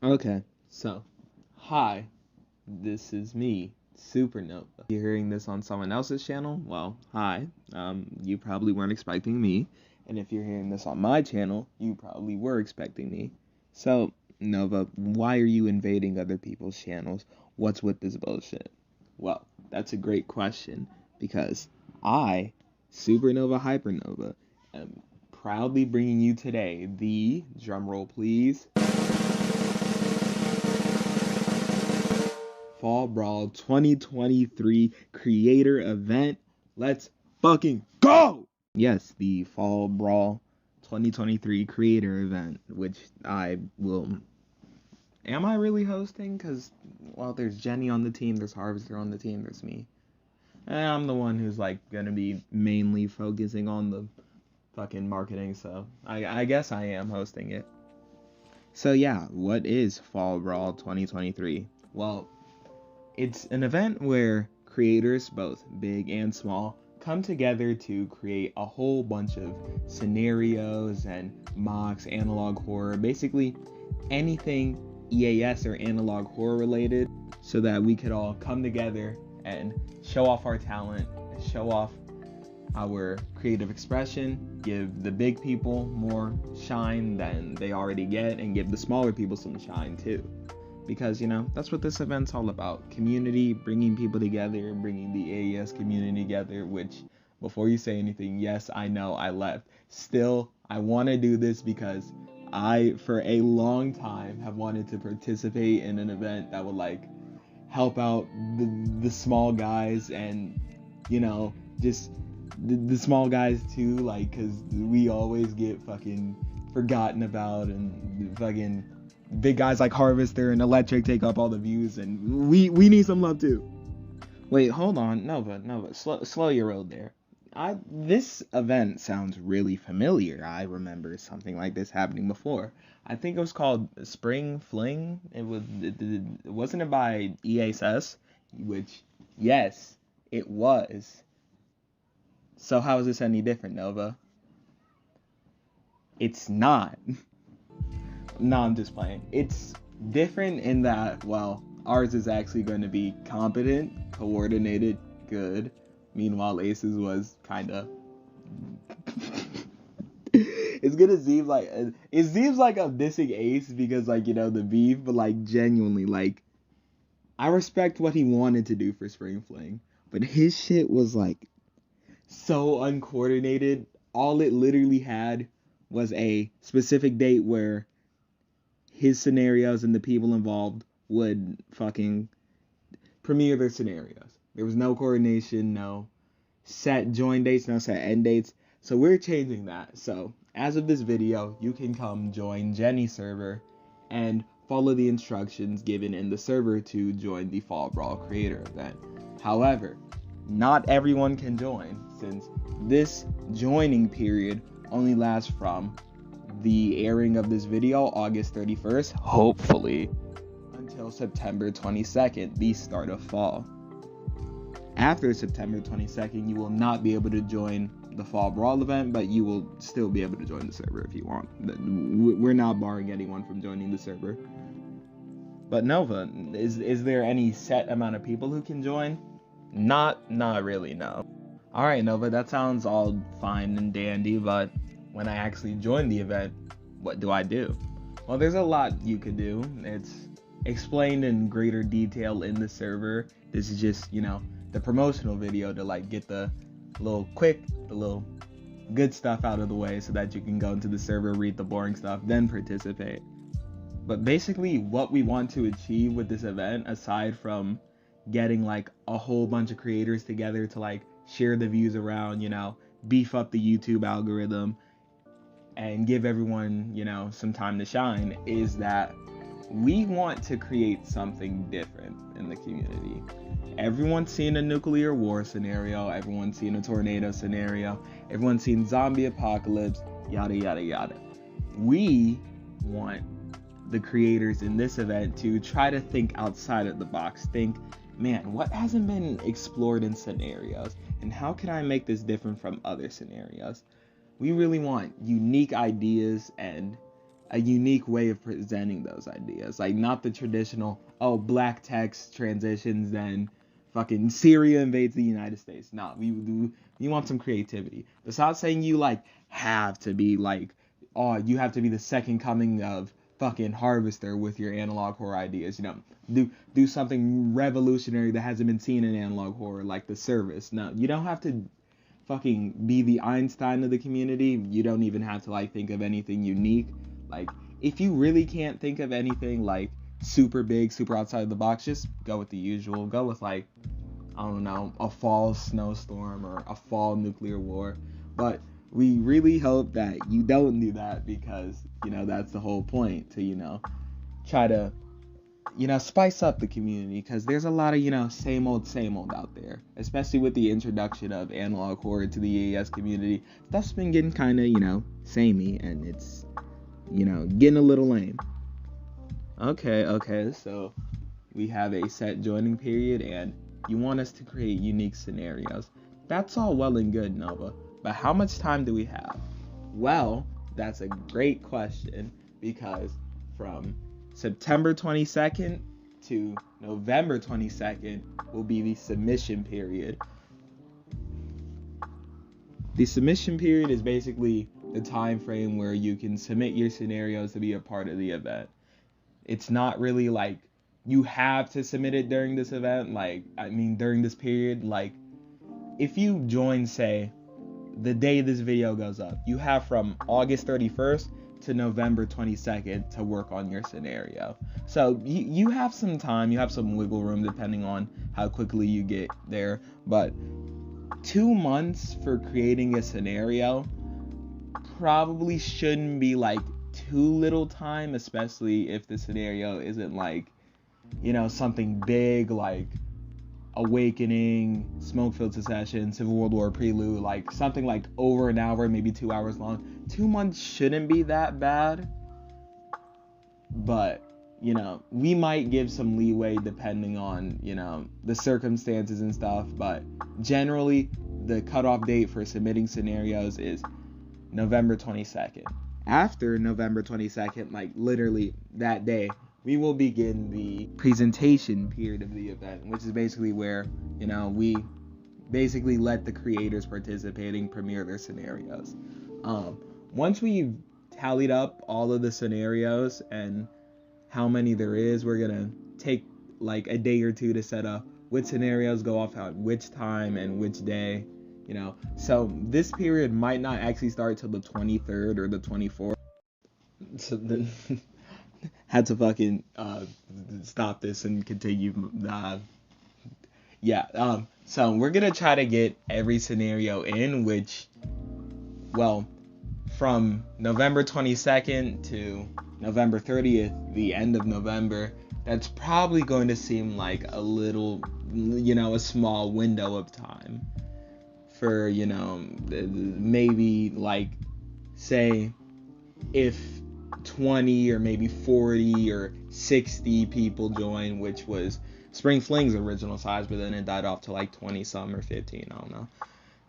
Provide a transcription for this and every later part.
Okay, so, hi, this is me, Süpêrñøvå. If you're hearing this on someone else's channel, well, hi, you probably weren't expecting me, and if you're hearing this on my channel, you probably were expecting me. So, Nova, why are you invading other people's channels? What's with this bullshit? Well, that's a great question, because I, Süpêrñøvå Hypêrñøvå, am proudly bringing you today the, drumroll please, Fall Brawl 2023 creator event. Let's fucking go! Yes, the Fall Brawl 2023 creator event, which I will... Am I really hosting? Because, well, there's Jenny on the team, there's Harvester on the team, there's me. And I'm the one who's, like, gonna be mainly focusing on the fucking marketing, so I guess I am hosting it. So yeah, what is Fall Brawl 2023? Well, it's an event where creators, both big and small, come together to create a whole bunch of scenarios and mocks, analog horror, basically anything EAS or analog horror related, so that we could all come together and show off our talent, show off our creative expression, give the big people more shine than they already get, and give the smaller people some shine too. Because, you know, that's what this event's all about. Community, bringing people together, bringing the AES community together, which, before you say anything, yes, I know I left. Still, I want to do this because I, for a long time, have wanted to participate in an event that would, like, help out the small guys and, you know, just the small guys too, like, because we always get fucking forgotten about, and fucking big guys like Harvester and Electric take up all the views, and we need some love too. Wait, hold on, Nova, slow your roll there. This event sounds really familiar. I remember something like this happening before. I think it was called Spring Fling. Wasn't it by EASS? Which, yes, it was. So how is this any different, Nova? It's not. No, I'm just playing. It's different in that, well, ours is actually going to be competent, coordinated, good. Meanwhile, Ace's was kind of... It seems like I'm dissing Ace because, like, you know, the beef, but, like, genuinely, like, I respect what he wanted to do for Spring Fling, but his shit was, like, so uncoordinated. All it literally had was a specific date where his scenarios and the people involved would fucking premiere their scenarios. There was no coordination, no set join dates, no set end dates. So we're changing that. So as of this video, you can come join Jenny's server and follow the instructions given in the server to join the Fall Brawl creator event. However, not everyone can join, since this joining period only lasts from the airing of this video, August 31st, hopefully, until September 22nd, the start of fall. After September 22nd, you will not be able to join the Fall Brawl event, but you will still be able to join the server if you want. We're not barring anyone from joining the server. But Nova, is there any set amount of people who can join? Not really, no. Alright, Nova, that sounds all fine and dandy, but when I actually join the event, what do I do? Well, there's a lot you could do. It's explained in greater detail in the server. This is just, you know, the promotional video to, like, get the little good stuff out of the way so that you can go into the server, read the boring stuff, then participate. But basically, what we want to achieve with this event, aside from getting, like, a whole bunch of creators together to, like, share the views around, you know, beef up the YouTube algorithm, and give everyone, you know, some time to shine, is that we want to create something different in the community. Everyone's seen a nuclear war scenario, everyone's seen a tornado scenario, everyone's seen zombie apocalypse, yada yada yada. We want the creators in this event to try to think outside of the box. Think, man, what hasn't been explored in scenarios, and how can I make this different from other scenarios? We really want unique ideas and a unique way of presenting those ideas. Like, not the traditional, oh, black text transitions, then fucking Syria invades the United States. No, we want some creativity. Besides saying you, like, have to be, like, oh, you have to be the second coming of fucking Harvester with your analog horror ideas, you know. Do something revolutionary that hasn't been seen in analog horror, like The Service. No, you don't have to fucking be the Einstein of the community. You don't even have to, like, think of anything unique. Like, if you really can't think of anything, like, super big, super outside the box, just go with the usual. Go with, like, I don't know, a fall snowstorm or a fall nuclear war. But we really hope that you don't do that, because, you know, that's the whole point, to, you know, try to, you know, spice up the community, because there's a lot of, you know, same old out there, especially with the introduction of analog horror to the AES community. Stuff's been getting kind of, you know, samey, and it's, you know, getting a little lame. Okay, so we have a set joining period, and you want us to create unique scenarios. That's all well and good, Nova, but how much time do we have? Well, that's a great question, because from September 22nd to November 22nd will be the submission period. The submission period is basically the time frame where you can submit your scenarios to be a part of the event. It's not really like you have to submit it during this event, like, I mean, during this period. Like, if you join, say, the day this video goes up, you have from August 31st to November 22nd to work on your scenario. So you have some time, you have some wiggle room depending on how quickly you get there. But 2 months for creating a scenario probably shouldn't be, like, too little time, especially if the scenario isn't, like, you know, something big like Awakening, Smoke-Filled Secession, Civil World War Prelude, like something like over an hour, maybe 2 hours long. 2 months shouldn't be that bad, but, you know, we might give some leeway depending on, you know, the circumstances and stuff. But generally, the cutoff date for submitting scenarios is November 22nd. After November 22nd, like literally that day, we will begin the presentation period of the event, which is basically where, you know, we basically let the creators participating premiere their scenarios. Once we've tallied up all of the scenarios and how many there is, we're gonna take like a day or two to set up which scenarios go off at which time and which day, you know. So this period might not actually start till the 23rd or the 24th. So then had to fucking stop this and continue. So we're gonna try to get every scenario in, which, well, from November 22nd to November 30th, the end of November, that's probably going to seem like a little, you know, a small window of time for, you know, maybe like, say, if 20 or maybe 40 or 60 people join, which was Spring Fling's original size, but then it died off to like 20 some or 15, I don't know.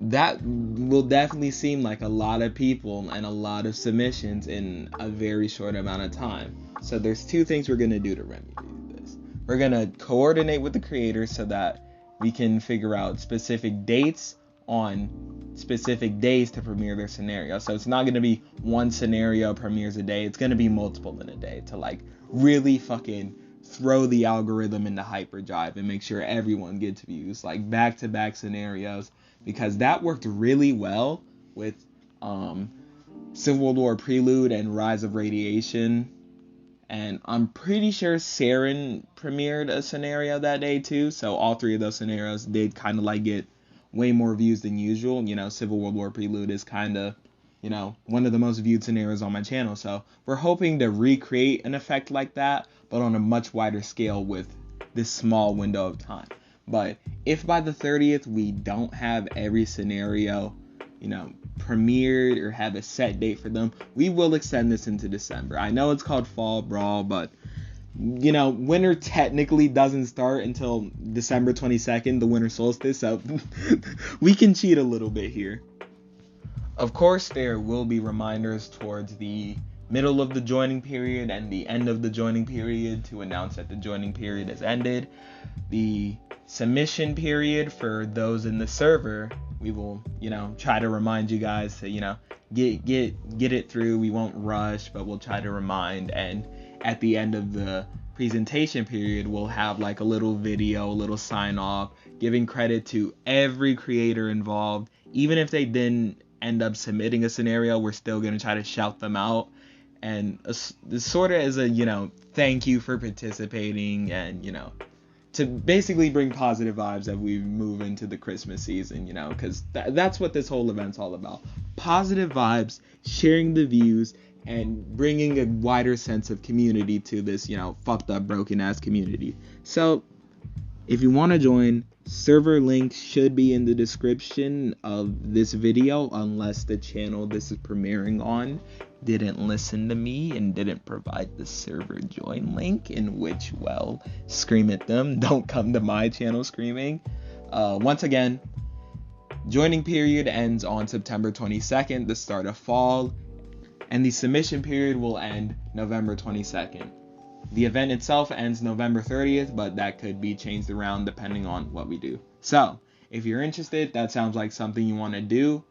That will definitely seem like a lot of people and a lot of submissions in a very short amount of time. So there's two things we're going to do to remedy this. We're going to coordinate with the creators so that we can figure out specific dates on specific days to premiere their scenario. So it's not going to be one scenario premieres a day. It's going to be multiple in a day to like really fucking throw the algorithm into hyperdrive and make sure everyone gets views, like back-to-back scenarios, because that worked really well with Civil World War Prelude and Rise of Radiation. And I'm pretty sure Saren premiered a scenario that day too. So all three of those scenarios did kind of like get way more views than usual. You know, Civil World War Prelude is kind of, you know, one of the most viewed scenarios on my channel. So we're hoping to recreate an effect like that, but on a much wider scale with this small window of time. But if by the 30th we don't have every scenario, you know, premiered or have a set date for them, we will extend this into December. I know it's called Fall Brawl, but, you know, winter technically doesn't start until December 22nd, the winter solstice, so we can cheat a little bit here. Of course, there will be reminders towards the middle of the joining period and the end of the joining period to announce that the joining period has ended. The submission period for those in the server, we will, try to remind you guys to, get it through. We won't rush, but we'll try to remind. And at the end of the presentation period, we'll have like a little video, a little sign off, giving credit to every creator involved. Even if they didn't end up submitting a scenario, we're still going to try to shout them out. And sort of as a, thank you for participating, and, to basically bring positive vibes as we move into the Christmas season, because that's what this whole event's all about. Positive vibes, sharing the views, and bringing a wider sense of community to this, fucked up, broken ass community. So if you want to join, server links should be in the description of this video, unless the channel this is premiering on didn't listen to me and didn't provide the server join link, in which, well, scream at them. Don't come to my channel screaming. Once again, joining period ends on September 22nd, the start of fall, and the submission period will end November 22nd. The event itself ends November 30th, but that could be changed around depending on what we do. So, if you're interested, that sounds like something you want to do,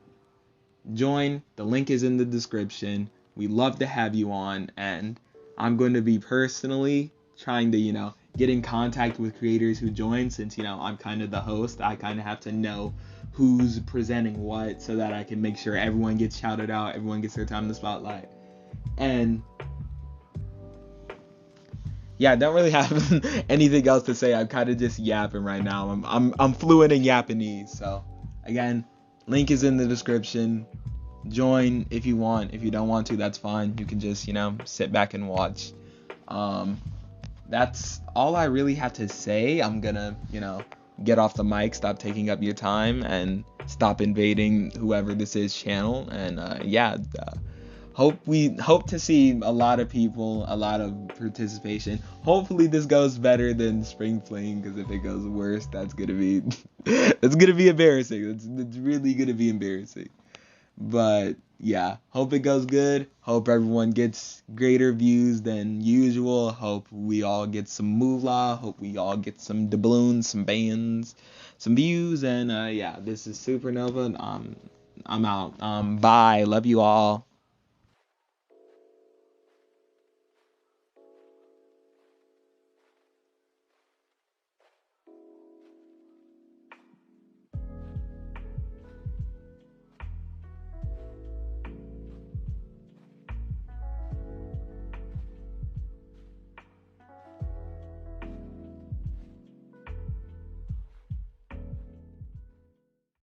join. The link is in the description. We love to have you on, and I'm going to be personally trying to, get in contact with creators who join, since, I'm kind of the host. I kind of have to know who's presenting what so that I can make sure everyone gets shouted out, everyone gets their time in the spotlight. And yeah, I don't really have anything else to say. I'm kind of just yapping right now. I'm fluent in Japanese. So again, link is in the description. Join if you want. If you don't want to, that's fine. You can just, sit back and watch. That's all I really have to say. I'm gonna, get off the mic, stop taking up your time, and stop invading whoever this is channel. And hope to see a lot of people, a lot of participation. Hopefully this goes better than Spring Fling, because if it goes worse, that's gonna be embarrassing. It's really gonna be embarrassing. But yeah, hope it goes good. Hope everyone gets greater views than usual. Hope we all get some moolah. Hope we all get some doubloons, some bands, some views. And this is Süpêrñøvå. I'm out. Bye. Love you all.